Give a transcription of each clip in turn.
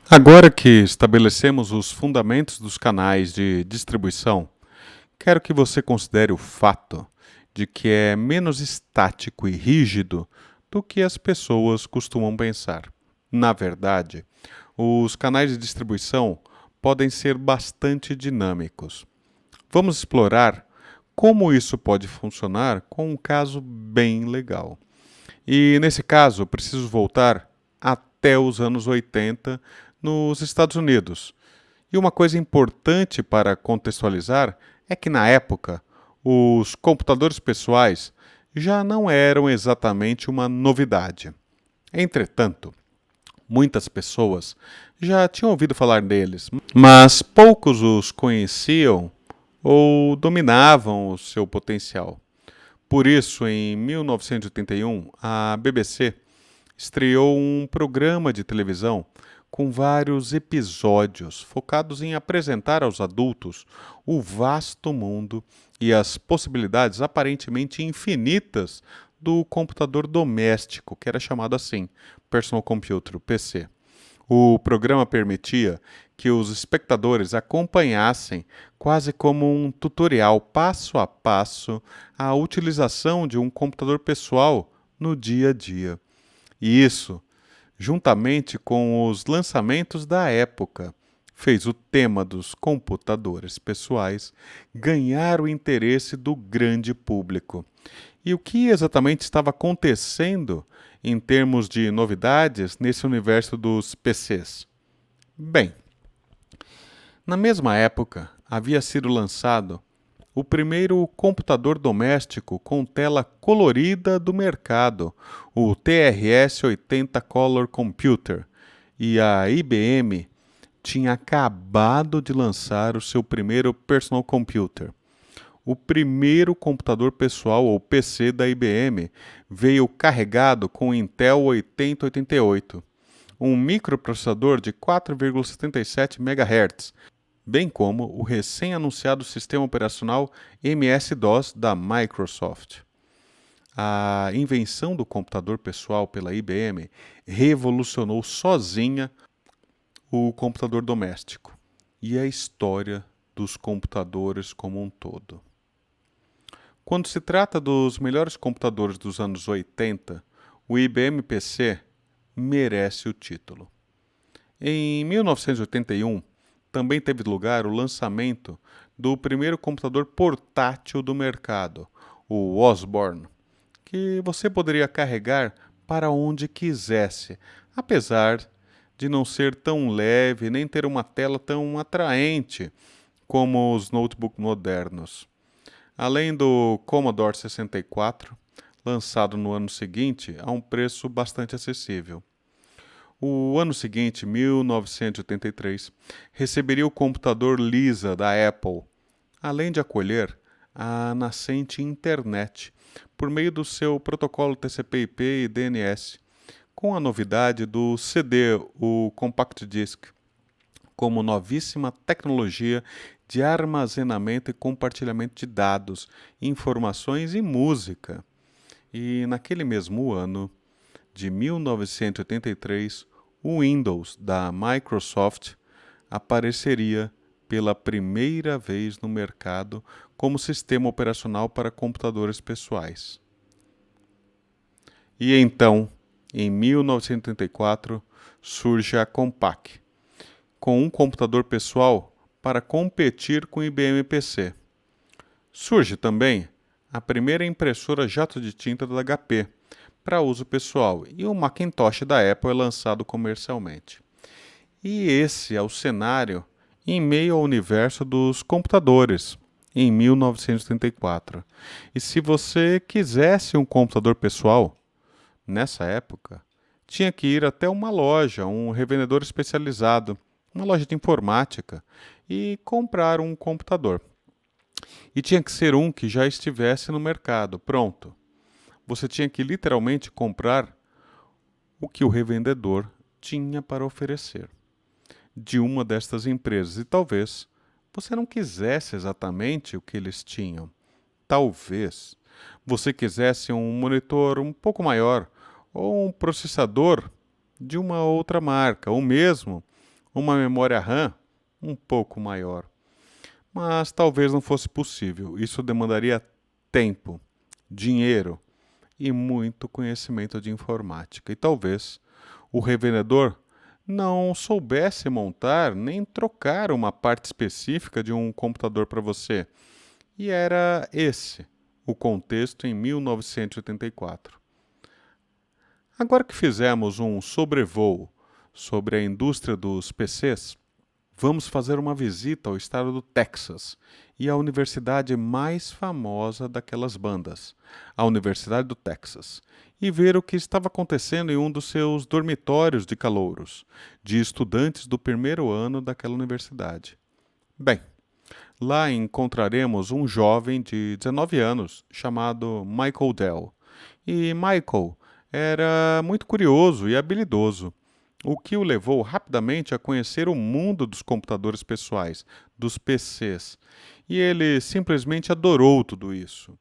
Agora que estabelecemos os fundamentos dos canais de distribuição, quero que você considere o fato de que é menos estático e rígido do que as pessoas costumam pensar. Na verdade, os canais de distribuição podem ser bastante dinâmicos. Vamos explorar como isso pode funcionar com um caso bem legal. E nesse caso, preciso voltar até os anos 80 nos Estados Unidos. E uma coisa importante para contextualizar é que na época os computadores pessoais já não eram exatamente uma novidade. Entretanto, muitas pessoas já tinham ouvido falar deles, mas poucos os conheciam ou dominavam o seu potencial. Por isso, em 1981, a BBC estreou um programa de televisão com vários episódios focados em apresentar aos adultos o vasto mundo e as possibilidades aparentemente infinitas do computador doméstico, que era chamado assim, Personal Computer, o PC. O programa permitia que os espectadores acompanhassem, quase como um tutorial passo a passo, a utilização de um computador pessoal no dia a dia. E isso, juntamente com os lançamentos da época, fez o tema dos computadores pessoais ganhar o interesse do grande público. E o que exatamente estava acontecendo em termos de novidades nesse universo dos PCs? Bem, na mesma época havia sido lançado o primeiro computador doméstico com tela colorida do mercado, o TRS-80 Color Computer, e a IBM tinha acabado de lançar o seu primeiro personal computer. O primeiro computador pessoal, ou PC, da IBM veio carregado com o Intel 8088, um microprocessador de 4,77 MHz, bem como o recém-anunciado sistema operacional MS-DOS da Microsoft. A invenção do computador pessoal pela IBM revolucionou sozinha o computador doméstico e a história dos computadores como um todo. Quando se trata dos melhores computadores dos anos 80, o IBM PC merece o título. Em 1981, também teve lugar o lançamento do primeiro computador portátil do mercado, o Osborne, que você poderia carregar para onde quisesse, apesar de não ser tão leve nem ter uma tela tão atraente como os notebooks modernos. Além do Commodore 64, lançado no ano seguinte a um preço bastante acessível. O ano seguinte, 1983, receberia o computador Lisa da Apple, além de acolher a nascente internet por meio do seu protocolo TCP/IP e DNS, com a novidade do CD, o Compact Disc, como novíssima tecnologia de armazenamento e compartilhamento de dados, informações e música. E naquele mesmo ano, de 1983, o Windows da Microsoft apareceria pela primeira vez no mercado como sistema operacional para computadores pessoais. E então, em 1984, surge a Compaq, com um computador pessoal para competir com o IBM PC. Surge também a primeira impressora jato de tinta da HP, para uso pessoal, e o Macintosh da Apple é lançado comercialmente. E esse é o cenário em meio ao universo dos computadores, em 1984. E se você quisesse um computador pessoal, nessa época, tinha que ir até uma loja, um revendedor especializado, uma loja de informática, e comprar um computador. E tinha que ser um que já estivesse no mercado, pronto. Você tinha que literalmente comprar o que o revendedor tinha para oferecer de uma destas empresas. E talvez você não quisesse exatamente o que eles tinham. Talvez você quisesse um monitor um pouco maior ou um processador de uma outra marca, ou mesmo uma memória RAM um pouco maior. Mas talvez não fosse possível. Isso demandaria tempo, dinheiro e muito conhecimento de informática. E talvez o revendedor não soubesse montar nem trocar uma parte específica de um computador para você. E era esse o contexto em 1984. Agora que fizemos um sobrevoo sobre a indústria dos PCs, vamos fazer uma visita ao estado do Texas e à universidade mais famosa daquelas bandas, a Universidade do Texas, e ver o que estava acontecendo em um dos seus dormitórios de calouros, de estudantes do primeiro ano daquela universidade. Bem, lá encontraremos um jovem de 19 anos chamado Michael Dell. E Michael era muito curioso e habilidoso, o que o levou rapidamente a conhecer o mundo dos computadores pessoais, dos PCs. E ele simplesmente adorou tudo isso.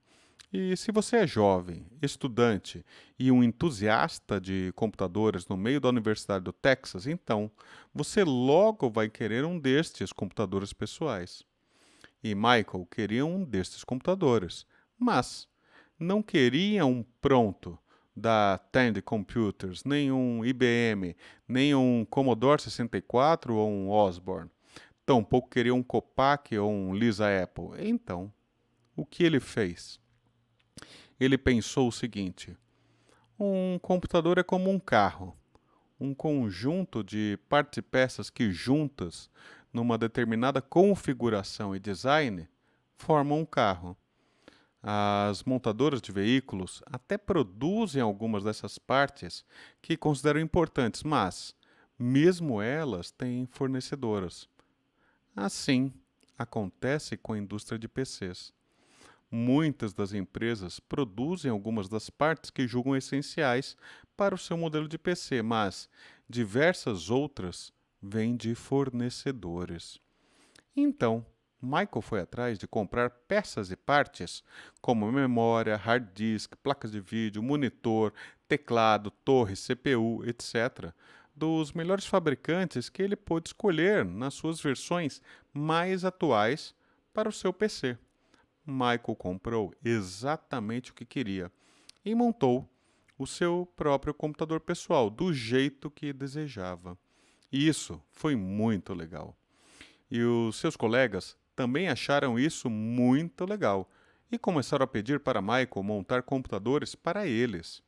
E se você é jovem, estudante e um entusiasta de computadores no meio da Universidade do Texas, então você logo vai querer um destes computadores pessoais. E Michael queria um destes computadores, mas não queria um pronto da Tandy Computers, nem um IBM, nem um Commodore 64 ou um Osborne. Tampouco queria um Compaq ou um Lisa Apple. Então, o que ele fez? Ele pensou o seguinte: um computador é como um carro, um conjunto de partes e peças que juntas, numa determinada configuração e design, formam um carro. As montadoras de veículos até produzem algumas dessas partes que consideram importantes, mas, mesmo elas, têm fornecedoras. Assim, acontece com a indústria de PCs. Muitas das empresas produzem algumas das partes que julgam essenciais para o seu modelo de PC, mas diversas outras vêm de fornecedores. Então, Michael foi atrás de comprar peças e partes, como memória, hard disk, placas de vídeo, monitor, teclado, torre, CPU, etc., dos melhores fabricantes que ele pôde escolher nas suas versões mais atuais para o seu PC. Michael comprou exatamente o que queria e montou o seu próprio computador pessoal do jeito que desejava. E isso foi muito legal. E os seus colegas também acharam isso muito legal e começaram a pedir para Michael montar computadores para eles.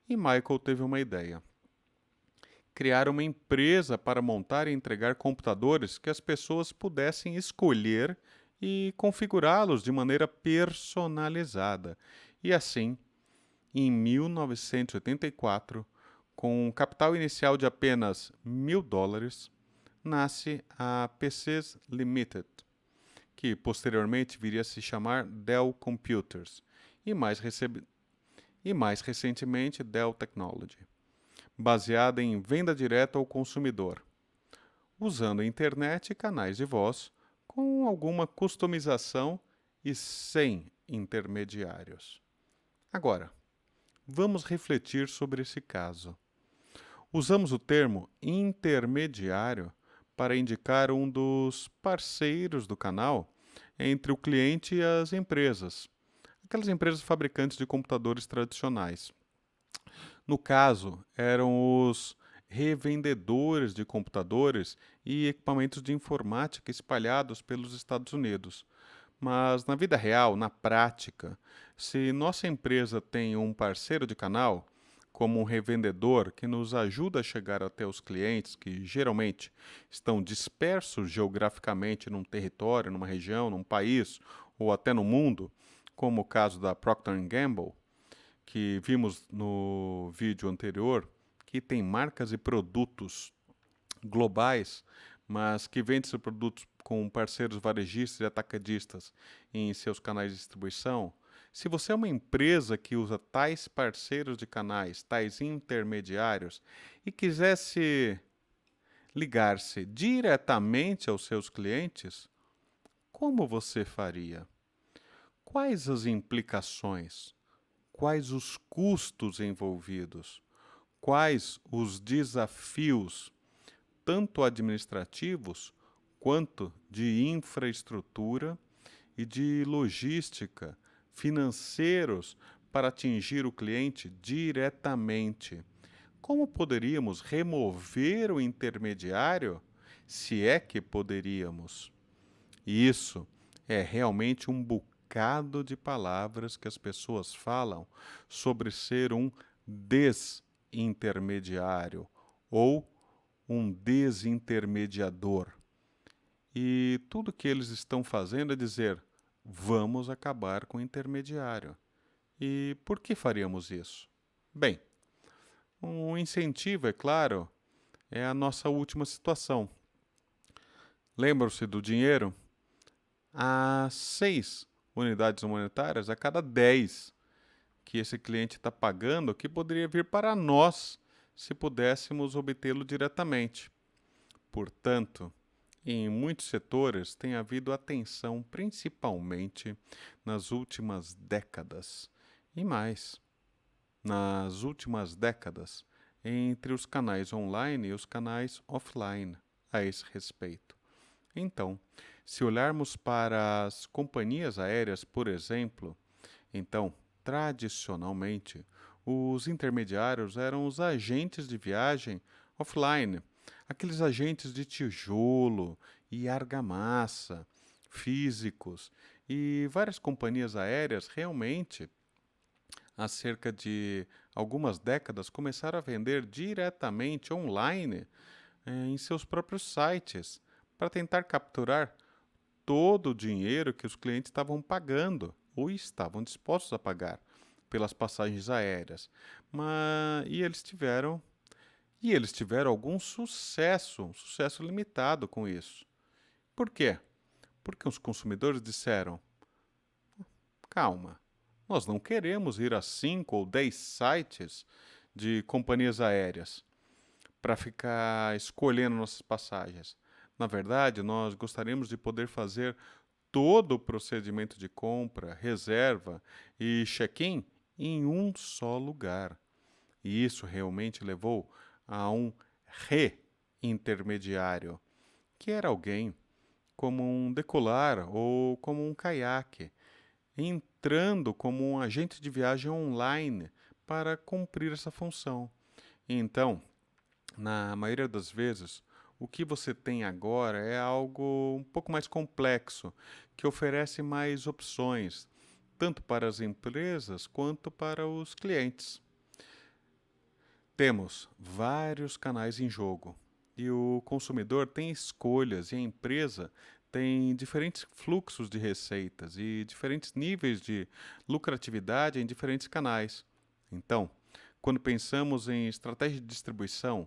E Michael teve uma ideia: criar uma empresa para montar e entregar computadores que as pessoas pudessem escolher e configurá-los de maneira personalizada. E assim, em 1984, com um capital inicial de apenas $1.000, nasce a PCs Limited, que posteriormente viria a se chamar Dell Computers e mais recentemente Dell Technology, baseada em venda direta ao consumidor, usando a internet e canais de voz, com alguma customização e sem intermediários. Agora, vamos refletir sobre esse caso. Usamos o termo intermediário para indicar um dos parceiros do canal entre o cliente e as empresas, aquelas empresas fabricantes de computadores tradicionais. No caso, eram os revendedores de computadores e equipamentos de informática espalhados pelos Estados Unidos. Mas na vida real, na prática, se nossa empresa tem um parceiro de canal, como um revendedor que nos ajuda a chegar até os clientes que geralmente estão dispersos geograficamente num território, numa região, num país ou até no mundo, como o caso da Procter Gamble, que vimos no vídeo anterior, que tem marcas e produtos globais, mas que vende seus produtos com parceiros varejistas e atacadistas em seus canais de distribuição. Se você é uma empresa que usa tais parceiros de canais, tais intermediários, e quisesse ligar-se diretamente aos seus clientes, como você faria? Quais as implicações? Quais os custos envolvidos? Quais os desafios tanto administrativos quanto de infraestrutura e de logística, financeiros, para atingir o cliente diretamente. Como poderíamos remover o intermediário, se é que poderíamos? Isso é realmente um bocado de palavras que as pessoas falam sobre ser um desintermediário ou um desintermediador. E tudo que eles estão fazendo é dizer: vamos acabar com o intermediário. E por que faríamos isso? Bem, um incentivo, é claro, é a nossa última situação. Lembram-se do dinheiro? Há 6 unidades monetárias a cada 10 que esse cliente está pagando, que poderia vir para nós se pudéssemos obtê-lo diretamente. Portanto, em muitos setores tem havido atenção, principalmente nas últimas décadas. E mais, nas últimas décadas, entre os canais online e os canais offline a esse respeito. Então, se olharmos para as companhias aéreas, por exemplo, então, tradicionalmente, os intermediários eram os agentes de viagem offline, aqueles agentes de tijolo e argamassa, físicos, e várias companhias aéreas realmente, há cerca de algumas décadas, começaram a vender diretamente online em seus próprios sites, para tentar capturar todo o dinheiro que os clientes estavam pagando ou estavam dispostos a pagar pelas passagens aéreas. E eles tiveram algum sucesso, um sucesso limitado com isso. Por quê? Porque os consumidores disseram: calma, nós não queremos ir a 5 ou 10 sites de companhias aéreas para ficar escolhendo nossas passagens. Na verdade, nós gostaríamos de poder fazer todo o procedimento de compra, reserva e check-in em um só lugar. E isso realmente levou a um reintermediário, que era alguém como um decolar ou como um caiaque, entrando como um agente de viagem online para cumprir essa função. Então, na maioria das vezes, o que você tem agora é algo um pouco mais complexo, que oferece mais opções, tanto para as empresas quanto para os clientes. Temos vários canais em jogo e o consumidor tem escolhas e a empresa tem diferentes fluxos de receitas e diferentes níveis de lucratividade em diferentes canais. Então, quando pensamos em estratégia de distribuição,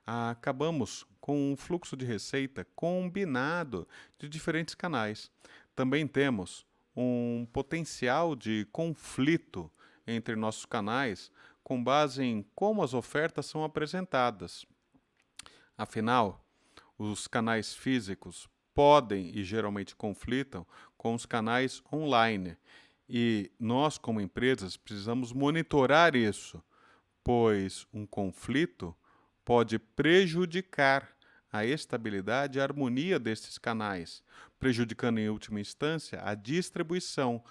acabamos com um fluxo de receita combinado de diferentes canais. Também temos um potencial de conflito entre nossos canais com base em como as ofertas são apresentadas. Afinal, os canais físicos podem e geralmente conflitam com os canais online. E nós, como empresas, precisamos monitorar isso, pois um conflito pode prejudicar a estabilidade e a harmonia destes canais, prejudicando em última instância a distribuição,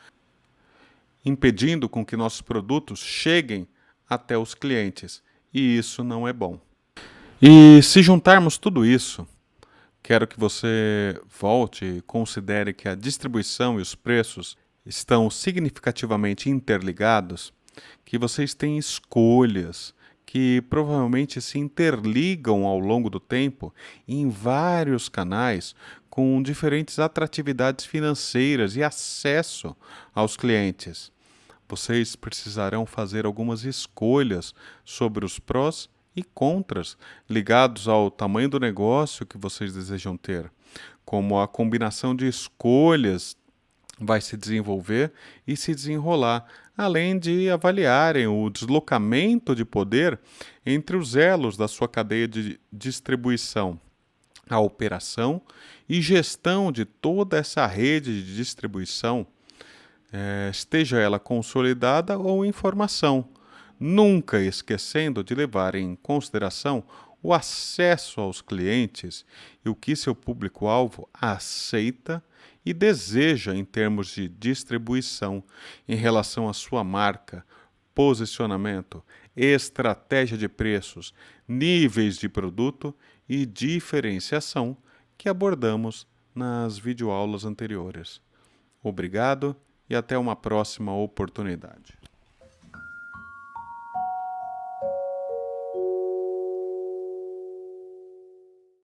impedindo com que nossos produtos cheguem até os clientes, e isso não é bom. E se juntarmos tudo isso, quero que você volte e considere que a distribuição e os preços estão significativamente interligados, que vocês têm escolhas que provavelmente se interligam ao longo do tempo em vários canais com diferentes atratividades financeiras e acesso aos clientes. Vocês precisarão fazer algumas escolhas sobre os prós e contras ligados ao tamanho do negócio que vocês desejam ter, como a combinação de escolhas vai se desenvolver e se desenrolar, além de avaliarem o deslocamento de poder entre os elos da sua cadeia de distribuição, a operação e gestão de toda essa rede de distribuição, esteja ela consolidada ou em formação, nunca esquecendo de levar em consideração o acesso aos clientes e o que seu público-alvo aceita e deseja em termos de distribuição em relação à sua marca, posicionamento, estratégia de preços, níveis de produto e diferenciação que abordamos nas videoaulas anteriores. Obrigado e até uma próxima oportunidade.